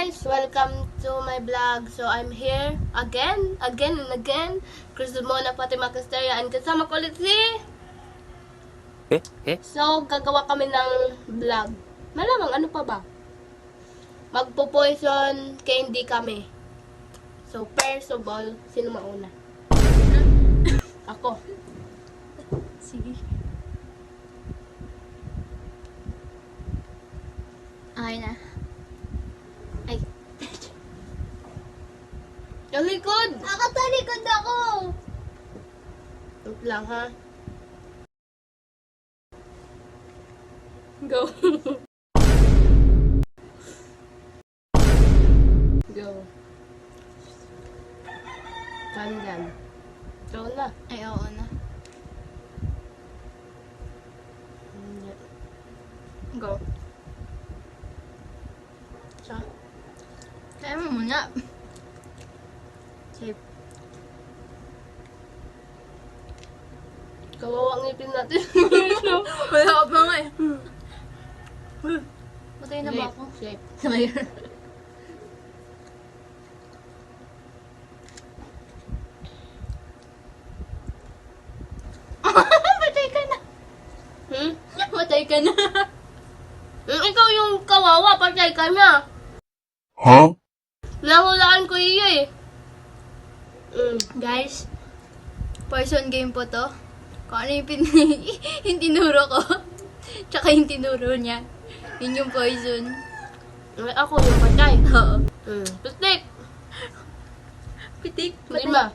guys! Welcome to my vlog. So, I'm here again and again. Cruzumona, Fatima Casteria, and kasama ko ulit si... So, gagawa kami ng vlog. Malamang, ano pa ba? Magpo-poison candy kami. So, first of all, sino mauna? Ako. Sige. Okay na. Ay. Yung likod! Ako talikod ako! Wait lang, ha? Go. Go. Kandan. Ikaw na. Ay, oo na. Hindi. Go. Siya. Kaya mo muna. Safe. Kawawa ngipin natin. Wala ka pa nga eh. Patay na ba ako? Safe. Sabay. Patay ka na. Hmm? Patay ka na. Ikaw yung kawawa, patay ka na. Huh? Nahulaan ko iyo eh. Guys, poison game po to. Kung ano yung yung tinuro ko. Tsaka yung tinuro niya. Yun yung poison. Ako yung patay. Oo. Pitik. Pitik. Hindi ba?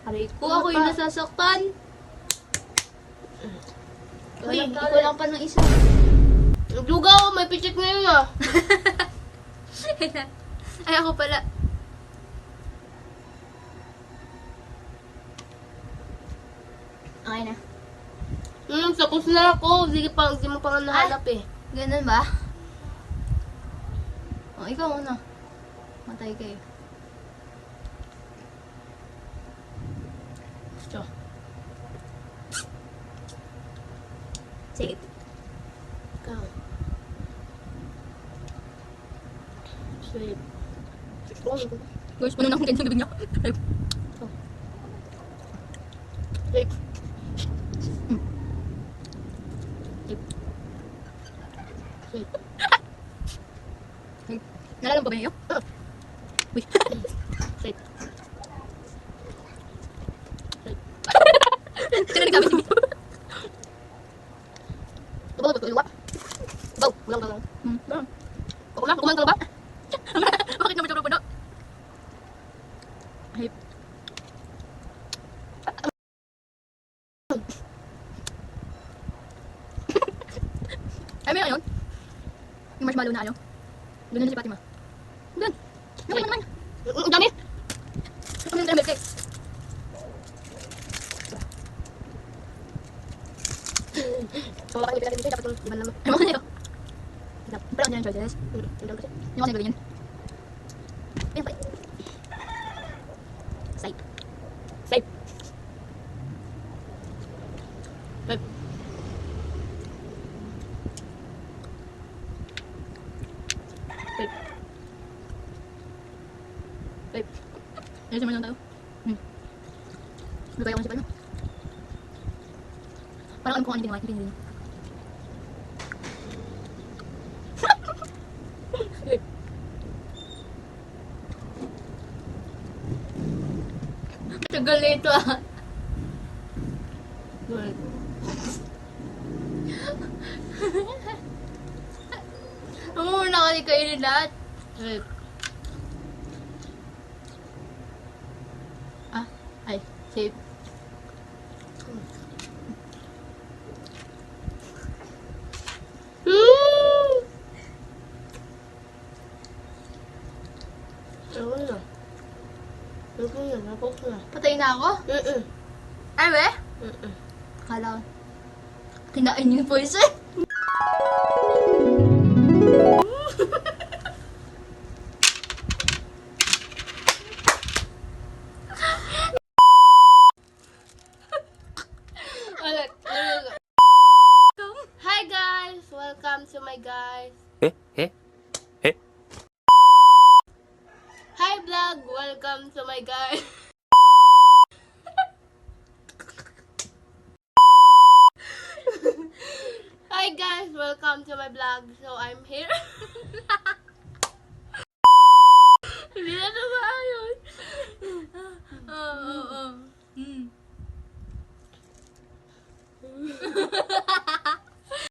Aray ko, ako yung nasasaktan. Uy, ikaw lang pa ng isa. Dugaw, may pitik na yun ah. Ay, ako pala. Okay na. Tapos na ako. Sige pa, hindi mo pa nga nahanap eh. Ganun ba? O, ikaw muna. Matay kayo. Gusto. Sige. Ikaw. Sweet. Guys, puno na akong ganyan sa bibig niya. Sweet. Sweet. Nalalang pa ba niyo? Uy. Sweet. Sino nagkabit si Mito? Tubaw, tubaw. Tubaw, kulang ka lang. Kulang ka lang ba? Bakit naman siya puno? Ay. Ay, may ano yun? Yung marshmallow na ano? Doon na si Fatima. Doon. Naman naman. Ang dami. Kami yung milk cake. So, wala kang ipinagin dito. Dapat yung iban naman. Ay, mga yun. Pero ano yung choices? Ang dami kasi. Yung kasi ganyan. Ayun pa. Side. Safe. Safe. Safe. Safe. Ayun naman lang tayo. Lubay ako ng sipal, no? Parang alam ko kung ano ginawa. Hindi nila. Tagal na ito ah. Good. Muna kasi kayo ni lahat. Safe. Ah, ay, safe. Ayun na. Ayun na. Napok na. Patay na ako? Mm-mm. Ay, we? Mm-mm. Akala ko. Kinain yung poison. Ulit. Hi guys! Welcome to my guys. guys, welcome to my vlog. So I'm here. Hindi na ito maayo.